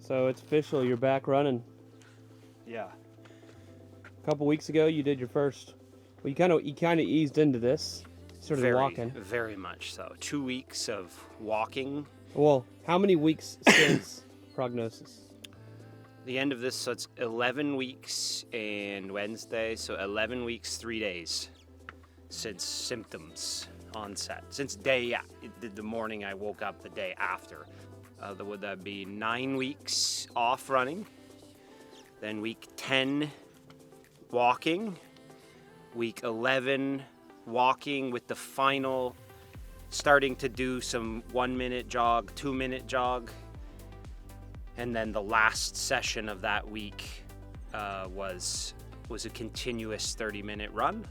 So it's official, you're back running. Yeah. A couple weeks ago, you did your first. Well, you kind of eased into this, sort of walking. Very much so. 2 weeks of walking. Well, how many weeks since prognosis? The end of this, so it's 11 weeks and Wednesday, so 11 weeks, 3 days since symptoms onset. Since the morning I woke up the day after. Would that be 9 weeks off running? Then week 10 walking. Week 11 walking with the final starting to do some 1 minute jog, 2 minute jog. And then the last session of that week was a continuous 30-minute run.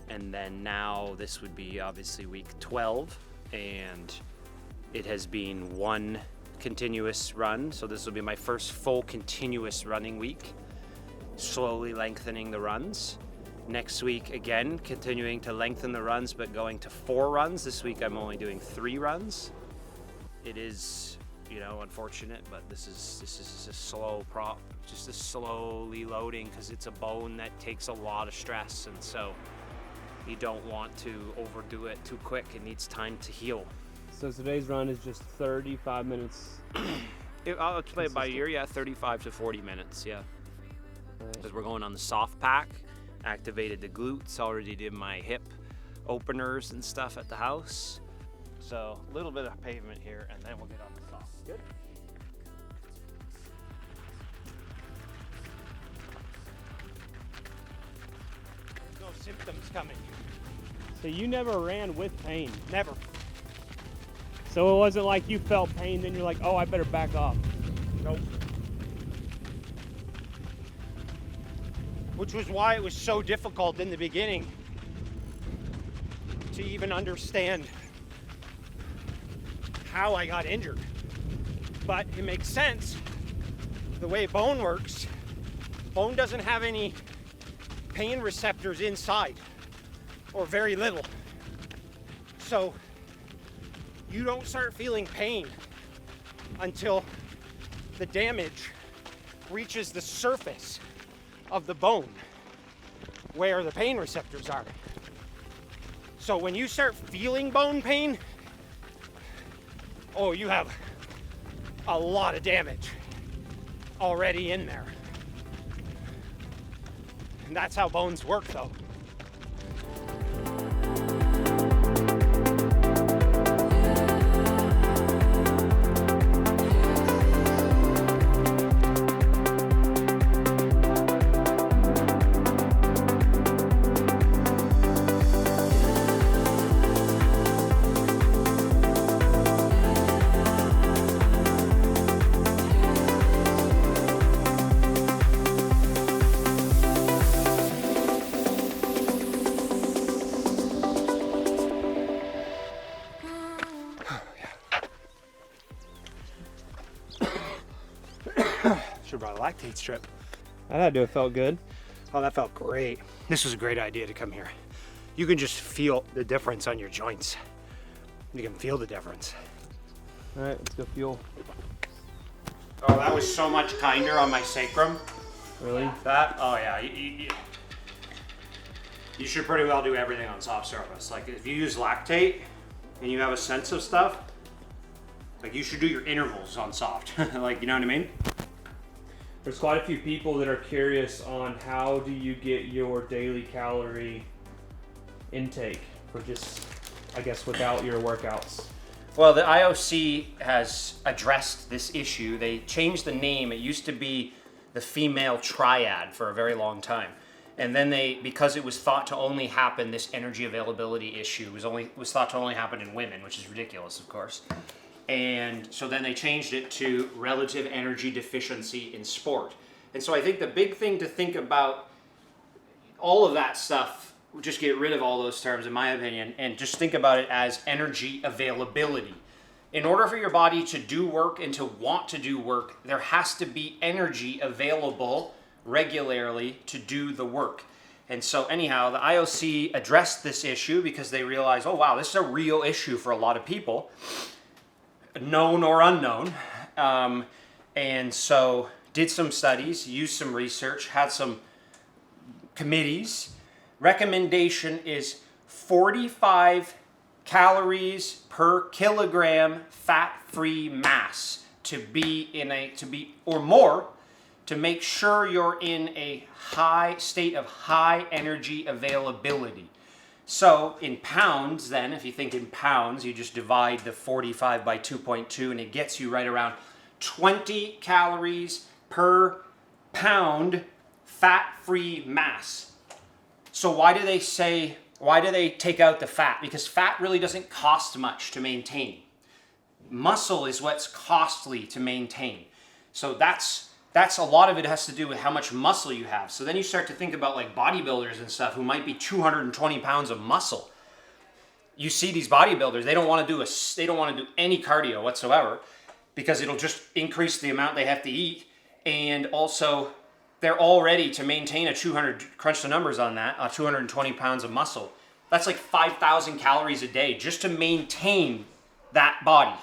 And then now this would be obviously week 12, and it has been one continuous run. So this will be my first full continuous running week, slowly lengthening the runs. Next week, again, continuing to lengthen the runs, but going to 4 runs. This week I'm only doing 3 runs. It is, unfortunate, but this is a slow prop, just a slowly loading, because it's a bone that takes a lot of stress, and so you don't want to overdo it too quick. It needs time to heal. So today's run is just 35 minutes. I'll play it by ear, 35 to 40 minutes, because we're going on the soft pack. Activated the glutes, already did my hip openers and stuff at the house. So a little bit of pavement here, and then we'll get on the soft. Good. There's no symptoms coming. So you never ran with pain? Never. So it wasn't like you felt pain, then you're like, oh, I better back off. Nope. Which was why it was so difficult in the beginning to even understand how I got injured. But it makes sense. The way bone works, bone doesn't have any pain receptors inside, or very little. So you don't start feeling pain until the damage reaches the surface of the bone where the pain receptors are. So when you start feeling bone pain, you have a lot of damage already in there. And that's how bones work, though. Should have brought a lactate strip. That had to have felt good. Oh, that felt great. This was a great idea to come here. You can just feel the difference on your joints. You can feel the difference. All right, let's go fuel. Oh, that was so much kinder on my sacrum. Really? That? Oh yeah. You should pretty well do everything on soft surface. Like if you use lactate and you have a sense of stuff, like you should do your intervals on soft. Like, you know what I mean? There's quite a few people that are curious on how do you get your daily calorie intake for just, I guess, without your workouts. Well, the IOC has addressed this issue. They changed the name. It used to be the female triad for a very long time. And then because it was thought to only happen, this energy availability issue was thought to only happen in women, which is ridiculous, of course. And so then they changed it to relative energy deficiency in sport. And so I think the big thing to think about, all of that stuff, just get rid of all those terms in my opinion, and just think about it as energy availability. In order for your body to do work and to want to do work, there has to be energy available regularly to do the work. And so anyhow, the IOC addressed this issue because they realized, oh wow, this is a real issue for a lot of people, known or unknown. And so did some studies, used some research, had some committees. Recommendation is 45 calories per kilogram fat-free mass to be or more, to make sure you're in a high state of high energy availability. So in pounds then, if you think in pounds, you just divide the 45 by 2.2 and it gets you right around 20 calories per pound fat-free mass. So why do they take out the fat? Because fat really doesn't cost much to maintain. Muscle is what's costly to maintain. So that's a lot of it has to do with how much muscle you have. So then you start to think about like bodybuilders and stuff who might be 220 pounds of muscle. You see these bodybuilders, they don't want to do any cardio whatsoever because it'll just increase the amount they have to eat, and also they're all ready to maintain crunch the numbers on that, 220 pounds of muscle. That's like 5,000 calories a day just to maintain that body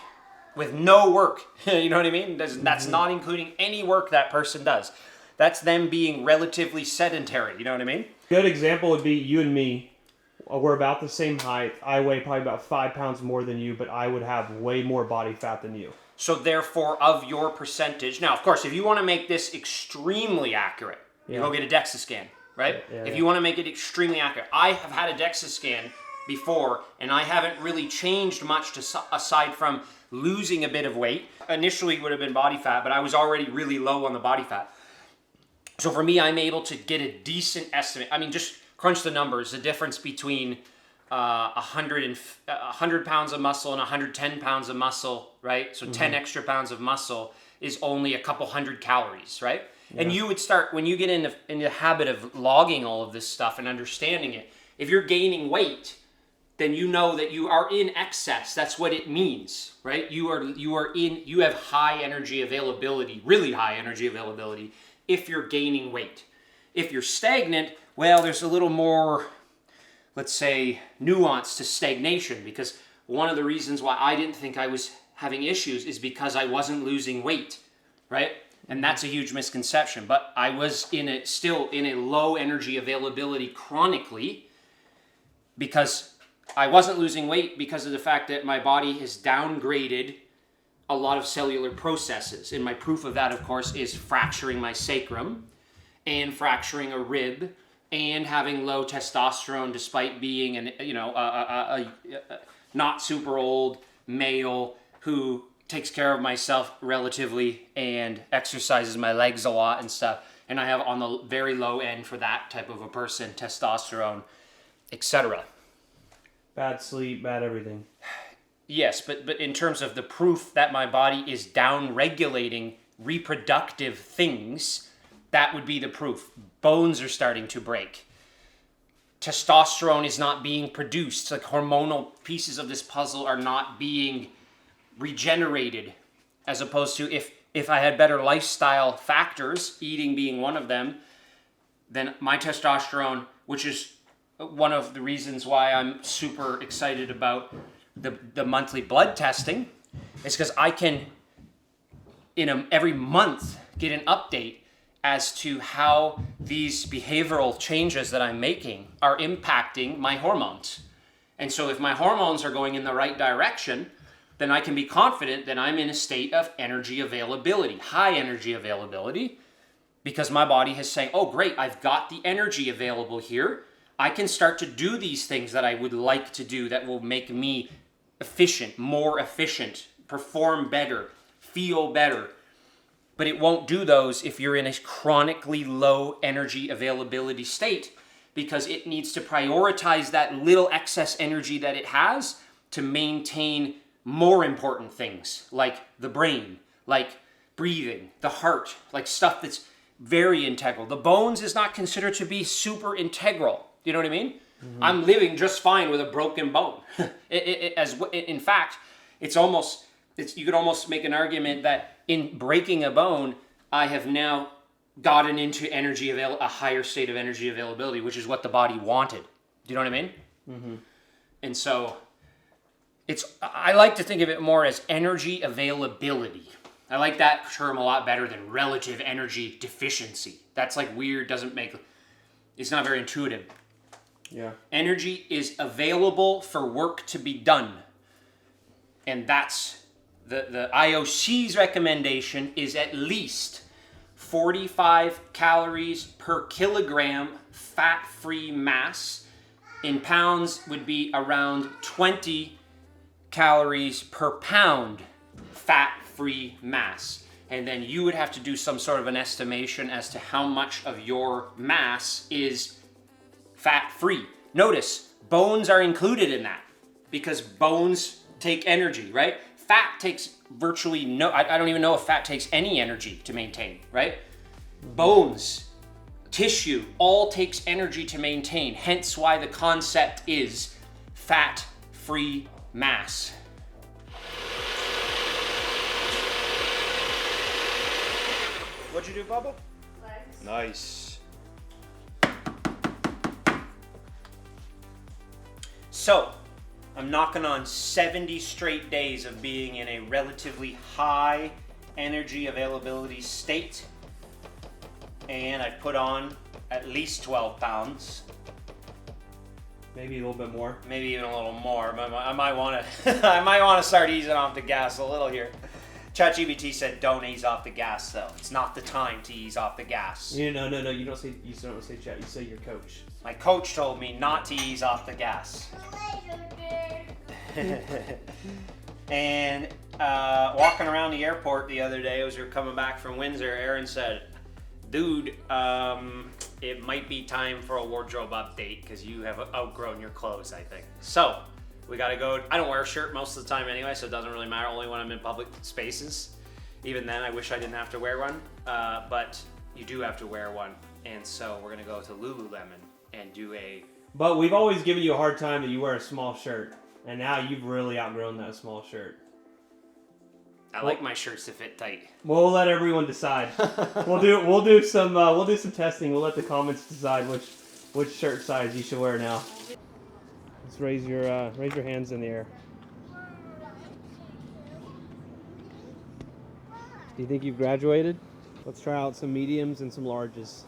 with no work. You know what I mean? That's not including any work that person does. That's them being relatively sedentary. You know what I mean? Good example would be you and me. We're about the same height. I weigh probably about 5 pounds more than you, but I would have way more body fat than you. So therefore, of your percentage, now of course, if you want to make this extremely accurate, you go get a DEXA scan, right? If you want to make it extremely accurate, I have had a DEXA scan before, and I haven't really changed much aside from losing a bit of weight. Initially, it would have been body fat, but I was already really low on the body fat. So for me, I'm able to get a decent estimate. I mean, just crunch the numbers. The difference between 100 pounds of muscle and 110 pounds of muscle, right? So 10 extra pounds of muscle is only a couple hundred calories, right? Yeah. And you would start, when you get in the habit of logging all of this stuff and understanding it, if you're gaining weight, then you know that you are in excess. That's what it means, right? You have high energy availability, really high energy availability if you're gaining weight. If you're stagnant, well, there's a little more, let's say, nuance to stagnation, because one of the reasons why I didn't think I was having issues is because I wasn't losing weight, right? And that's a huge misconception. But I was still in a low energy availability chronically, because I wasn't losing weight because of the fact that my body has downgraded a lot of cellular processes. And my proof of that, of course, is fracturing my sacrum and fracturing a rib and having low testosterone despite being a not super old male who takes care of myself relatively and exercises my legs a lot and stuff. And I have on the very low end for that type of a person, testosterone, etc. Bad sleep, bad everything. Yes, but in terms of the proof that my body is down-regulating reproductive things, that would be the proof. Bones are starting to break. Testosterone is not being produced. Like hormonal pieces of this puzzle are not being regenerated, as opposed to if I had better lifestyle factors, eating being one of them, then my testosterone, which is one of the reasons why I'm super excited about the monthly blood testing, is because I can, every month, get an update as to how these behavioral changes that I'm making are impacting my hormones. And so if my hormones are going in the right direction, then I can be confident that I'm in a state of energy availability, high energy availability, because my body is saying, oh great, I've got the energy available here. I can start to do these things that I would like to do that will make me efficient, more efficient, perform better, feel better. But it won't do those if you're in a chronically low energy availability state, because it needs to prioritize that little excess energy that it has to maintain more important things like the brain, like breathing, the heart, like stuff that's very integral. The bones is not considered to be super integral. You know what I mean? Mm-hmm. I'm living just fine with a broken bone. In fact, you could almost make an argument that in breaking a bone, I have now gotten into a higher state of energy availability, which is what the body wanted. Do you know what I mean? Mm-hmm. And so I like to think of it more as energy availability. I like that term a lot better than relative energy deficiency. That's like weird, it's not very intuitive. Yeah. Energy is available for work to be done. And that's the IOC's recommendation is at least 45 calories per kilogram fat-free mass. In pounds would be around 20 calories per pound fat-free mass. And then you would have to do some sort of an estimation as to how much of your mass is fat-free. Notice, bones are included in that because bones take energy, right? Fat takes virtually no, I don't even know if fat takes any energy to maintain, right? Bones, tissue, all takes energy to maintain. Hence why the concept is fat-free mass. What'd you do, Bubba? Legs. Nice. So, I'm knocking on 70 straight days of being in a relatively high energy availability state. And I've put on at least 12 pounds. Maybe a little bit more. Maybe even a little more, but I might want to I might want to start easing off the gas a little here. ChatGPT said don't ease off the gas though. It's not the time to ease off the gas. No. You don't say chat. You say your coach. My coach told me not to ease off the gas. And walking around the airport the other day as we were coming back from Windsor, Aaron said, dude, it might be time for a wardrobe update because you have outgrown your clothes, I think. So we gotta go. I don't wear a shirt most of the time anyway, so it doesn't really matter, only when I'm in public spaces. Even then, I wish I didn't have to wear one, but you do have to wear one. And so we're gonna go to Lululemon and do a... But we've always given you a hard time that you wear a small shirt, and now you've really outgrown that small shirt. I like my shirts to fit tight. We'll let everyone decide. We'll do some testing. We'll let the comments decide which shirt size you should wear now. Let's raise your hands in the air. Do you think you've graduated? Let's try out some mediums and some larges.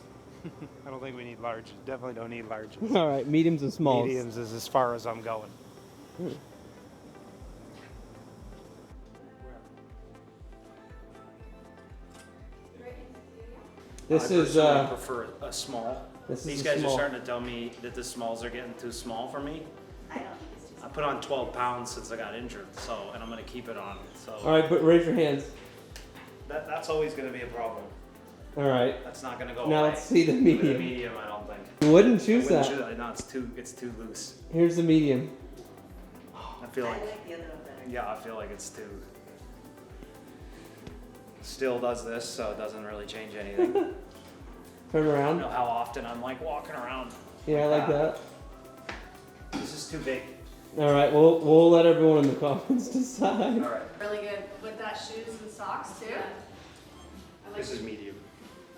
I don't think we need large. Definitely don't need large. All right, mediums and smalls. Mediums is as far as I'm going. This I is personally prefer a small. This These is guys small. are starting to tell me that the smalls are getting too small for me. I don't think it's too I put on 12 pounds since I got injured, and I'm gonna keep it on. So All right, but raise your hands. That's always going to be a problem. All right. that's not gonna go Now away. let's see the The medium. medium, I don't think. You wouldn't choose I wouldn't that. choose that. No, it's too loose. Here's the medium. I feel I like, like the other one better. yeah, I feel like it's too. Still does this, so it doesn't really change anything. Turn I don't around. know how often I'm like walking around. Yeah, I like that. This is too big. All right, we'll let everyone in the comments decide. All right, Really good with that shoes and socks too. I like this is medium.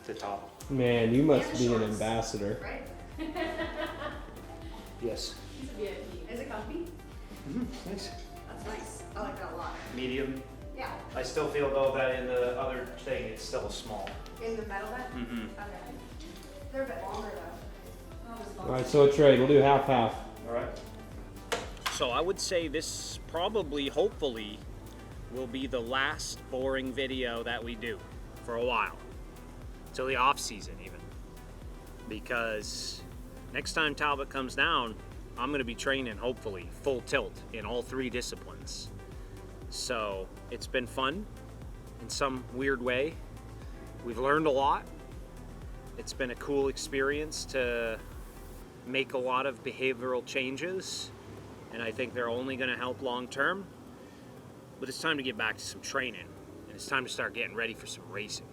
The top. Man, you must And be an shorts. ambassador. right. Yes. He's a VIP. Is it comfy? Nice. That's nice. I like that a lot. Medium. Yeah. I still feel though that in the other thing it's still small. In the metal bed. Mm-hmm. Okay. They're a bit longer though. I'll just All right, so a trade. We'll do half-half. All right. So I would say this probably, hopefully, will be the last boring video that we do for a while. Till the off season even. Because next time Talbot comes down, I'm gonna be training hopefully full tilt in all 3 disciplines. So it's been fun in some weird way. We've learned a lot. It's been a cool experience to make a lot of behavioral changes, and I think they're only going to help long term. But it's time to get back to some training, and it's time to start getting ready for some racing.